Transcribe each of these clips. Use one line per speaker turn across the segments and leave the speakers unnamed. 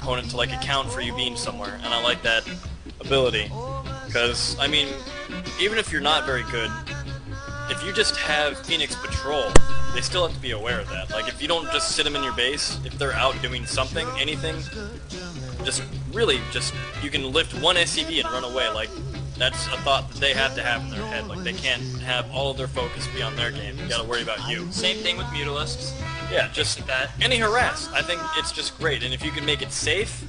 opponent to like account for you being somewhere, and I like that ability. Because, I mean, even if you're not very good, if you just have Phoenix patrol, they still have to be aware of that. Like, if you don't just sit them in your base, if they're out doing something, anything, just really just, you can lift one SCV and run away. Like, that's a thought that they have to have in their head. Like, they can't have all of their focus be on their game. You gotta worry about you.
Same thing with Mutalisks.
Yeah, just that. Any harass. I think it's just great. And if you can make it safe,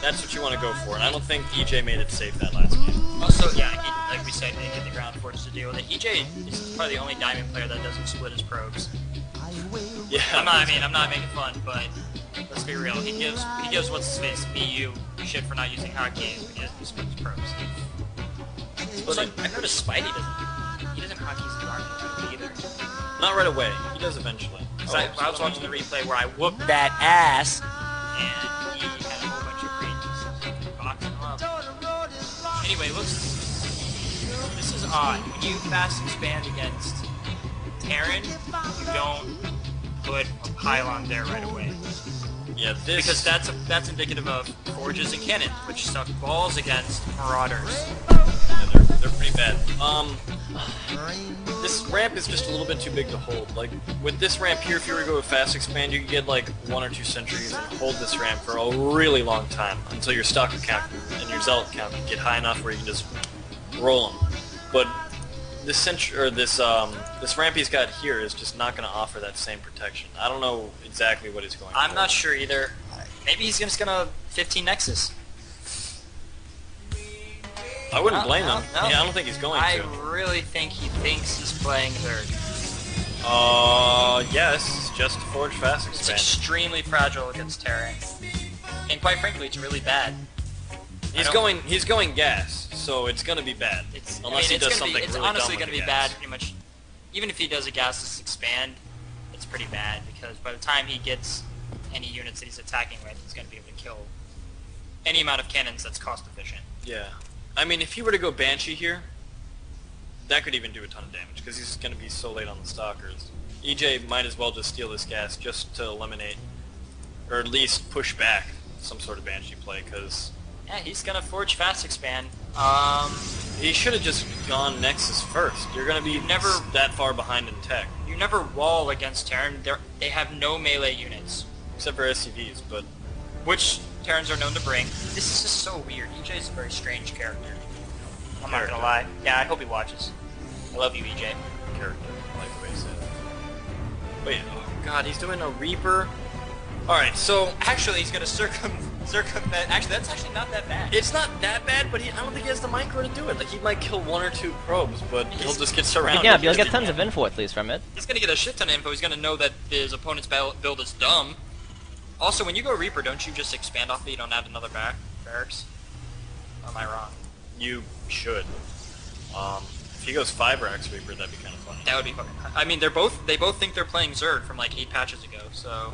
that's what you want to go for. And I don't think EJ made it safe that last game.
Also, yeah, like we said, he didn't get the ground force to deal with it. EJ is probably the only Diamond player that doesn't split his probes.
Yeah.
I'm not making fun, but let's be real. He gives what's his face, BU, shit for not using hotkeys, but he doesn't split his probes. So I noticed Spidey doesn't hotkey his army either.
Not right away. He does eventually.
I was watching the replay where I whooped that ass, and he had a whole bunch of greens boxing him up. Anyway, this is odd. When you fast expand against Terran, you don't put a pylon there right away.
Yeah,
because that's indicative of forges and cannon, which suck balls against marauders.
Yeah, they're pretty bad. This ramp is just a little bit too big to hold. Like, with this ramp here, if you were to go with fast expand, you could get like 1 or 2 sentries and hold this ramp for a really long time until your stalker count and your zealot count can get high enough where you can just roll them. But this this ramp he's got here is just not going to offer that same protection. I don't know exactly what he's going for.
I'm not sure either. Maybe he's just gonna 15 Nexus.
I wouldn't blame him. Yeah, I don't think he's going to.
I really think he thinks he's playing third.
Yes, just Forge Fast Expand.
It's extremely fragile against Terran. And quite frankly, it's really bad.
He's going gas, so it's gonna be bad. Unless he does something really dumb.
It's honestly
with
gonna be bad pretty much. Even if he does a gasless expand, it's pretty bad because by the time he gets any units that he's attacking with, he's gonna be able to kill any amount of cannons that's cost efficient.
Yeah. I mean, if he were to go Banshee here, that could even do a ton of damage, because he's going to be so late on the Stalkers. EJ might as well just steal this gas just to eliminate, or at least push back some sort of Banshee play, because...
Yeah, he's going to Forge Fast Expand.
He should have just gone Nexus first. You're going to be never that far behind in tech.
You never wall against Terran. They have no melee units.
Except for SCVs, but...
Which Terrans are known to bring. This is just so weird. EJ is a very strange character. I'm not gonna lie. Yeah, I hope he watches. I love you, EJ.
Character. I like the way he said it. Wait, oh god, he's doing a Reaper? Alright, so...
Actually, he's gonna circumvent... Actually, that's actually not that bad.
It's not that bad, but I don't think he has the micro to do it. Like, he might kill 1 or 2 probes, but he'll just get surrounded.
Yeah, you'll get tons of info at least from it.
He's gonna get a shit ton of info. He's gonna know that his opponent's build is dumb. Also, when you go Reaper, don't you just expand off it? You don't add another barracks? Or am I wrong?
You should. If he goes 5 racks Reaper, that'd be kind of funny.
That would be fucking... I mean, they both think they're playing Zerg from like 8 patches ago, so...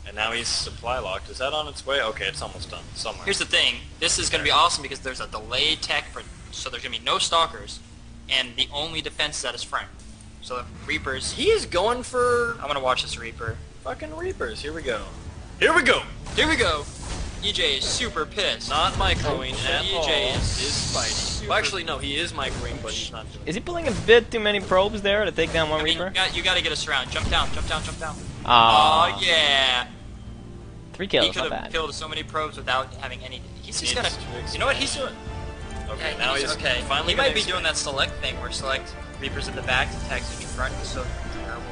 And now he's supply locked. Is that on its way? Okay, it's almost done. Somewhere.
Here's the thing. This is going to be awesome because there's a delayed tech for... So there's going to be no Stalkers, and the only defense is at his front. So the Reapers...
He is going for...
I'm going to watch this Reaper.
Fucking Reapers. Here we go. Here we go!
Here we go! EJ is super pissed.
Not microing at all.
EJ is
Spidey. Well, actually, no, he is microing, but he's not doing it.
Is he pulling a bit too many probes there to take down one Reaper?
You gotta get us around. Jump down, jump down, jump down.
Oh
yeah!
3 kills,
he could
not
have
bad.
killed so many probes without having any... He's just gonna... You know what he's doing?
Okay,
yeah,
now he's
okay.
finally
He might be doing that select thing where select Reapers at the back, attacks at your front. It's so terrible.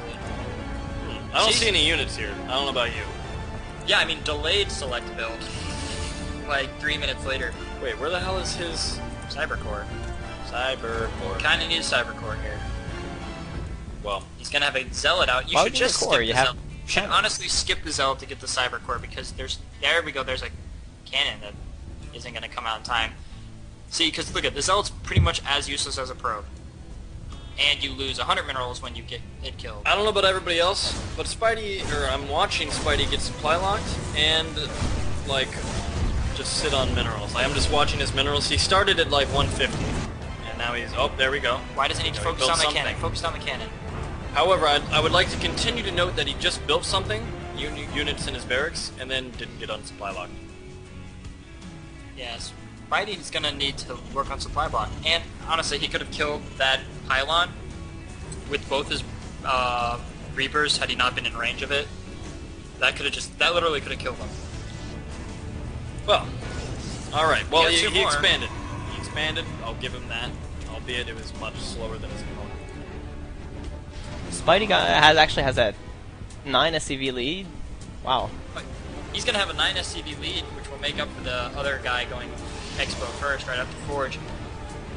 I don't see any units here. I don't know about you.
Yeah, I mean, delayed select build. Like, 3 minutes later.
Wait, where the hell is his...
Cybercore.
Cybercore.
Kinda need a Cybercore here.
Well...
He's gonna have a Zealot out. You should just skip the Zealot. You should honestly skip the Zealot to get the Cybercore because there's... There we go, there's a cannon that isn't gonna come out in time. See, because look at the Zealot's pretty much as useless as a probe. And you lose 100 minerals when you get it killed.
I don't know about everybody else, but I'm watching Spidey get supply locked and, like, just sit on minerals. Like, I'm just watching his minerals. He started at, like, 150, and now he's, oh, there we go.
Why doesn't he focus on the cannon? Focus on the cannon.
However, I would like to continue to note that he just built something, units in his barracks, and then didn't get on supply lock.
Yes. Spidey's gonna need to work on supply block. And honestly, he could have killed that pylon with both his Reapers had he not been in range of it. That literally could have killed him.
Well, alright, well
He
he
had two more.
expanded. He expanded, I'll give him that. Albeit it was much slower than his opponent.
Spidey actually has a 9 SCV lead. Wow.
But he's gonna have a 9 SCV lead, which will make up for the other guy going Expo first, right after Forge.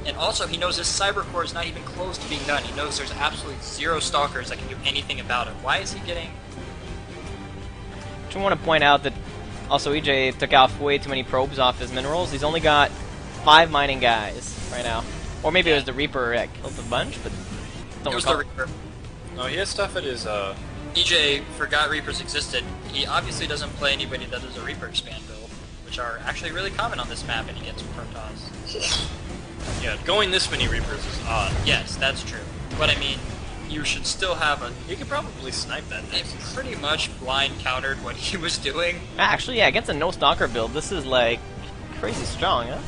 And also, he knows his Cyber Core is not even close to being done. He knows there's absolutely 0 Stalkers that can do anything about it. Why is he getting...
I just want to point out that also EJ took off way too many probes off his minerals. He's only got 5 mining guys right now. Or maybe it was the Reaper that killed the bunch, but don't
It was
recall.
the Reaper.
No, he has stuff at his,
EJ forgot Reapers existed. He obviously doesn't play anybody that does a Reaper expand build, which are actually really common on this map, and he gets Protoss.
yeah, going this many Reapers is odd.
Yes, that's true. But I mean, you should still have a...
He could probably snipe that
It
next.
pretty much blind countered what he was doing.
Actually, yeah, against a no stalker build, this is like crazy strong, huh?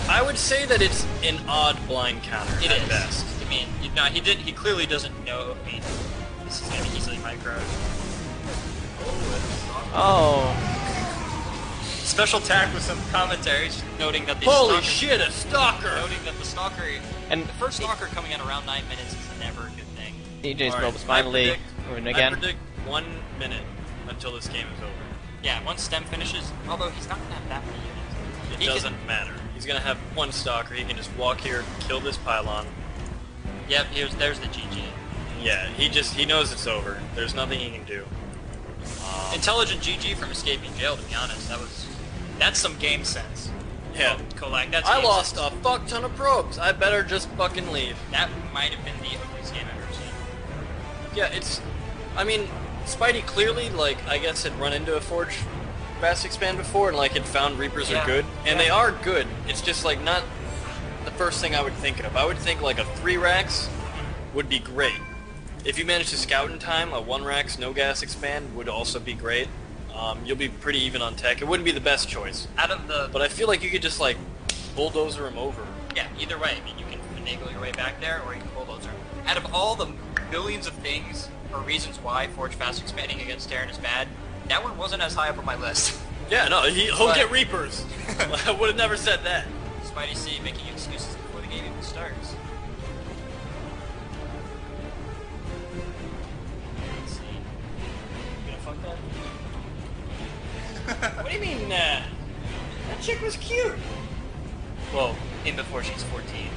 I would say that it's an odd blind counter
It
at
is.
best.
I mean, he clearly doesn't know. I mean, this is gonna be easily micro.
Oh,
Special attack with some commentaries noting that the
Holy
stalker,
shit, a stalker!
noting that the stalker
and
the first stalker coming at around 9 minutes is never a good thing.
EJ's
Alright,
probes finally moving again.
I predict 1 minute until this game is over.
Yeah, once Stem finishes, although he's not gonna have that many units.
It
He
doesn't matter. He's gonna have 1 stalker, he can just walk here, kill this pylon.
Yep, there's the GG.
Yeah, he knows it's over. There's nothing he can do.
Intelligent GG from escaping jail, to be honest. That's some game sense.
Yeah.
Kolak, that's
I
game
lost
sense.
a fuck ton of probes. I better just fucking leave.
That might have been the ugliest game I've ever seen.
Yeah, it's... I mean, Spidey clearly, like, I guess had run into a Forge Fast Expand before and, like, had found Reapers
Yeah.
are good. And
Yeah.
they are good. It's just, like, not the first thing I would think of. I would think, like, a 3 racks would be great. If you manage to scout in time, a 1 racks no gas expand would also be great. You'll be pretty even on tech. It wouldn't be the best choice.
Out of the...
But I feel like you could just, like, bulldozer him over.
Yeah, either way. I mean, you can finagle your way back there, or you can bulldozer. Out of all the billions of things or reasons why Forge Fast Expanding against Terran is bad, that one wasn't as high up on my list.
Yeah, no, he'll
But-
get Reapers. I would have never said that.
Spidey C making excuses before the game even starts. Let's see. You gonna fuck that?
What do you mean, that chick was cute.
Well, in before she's 14.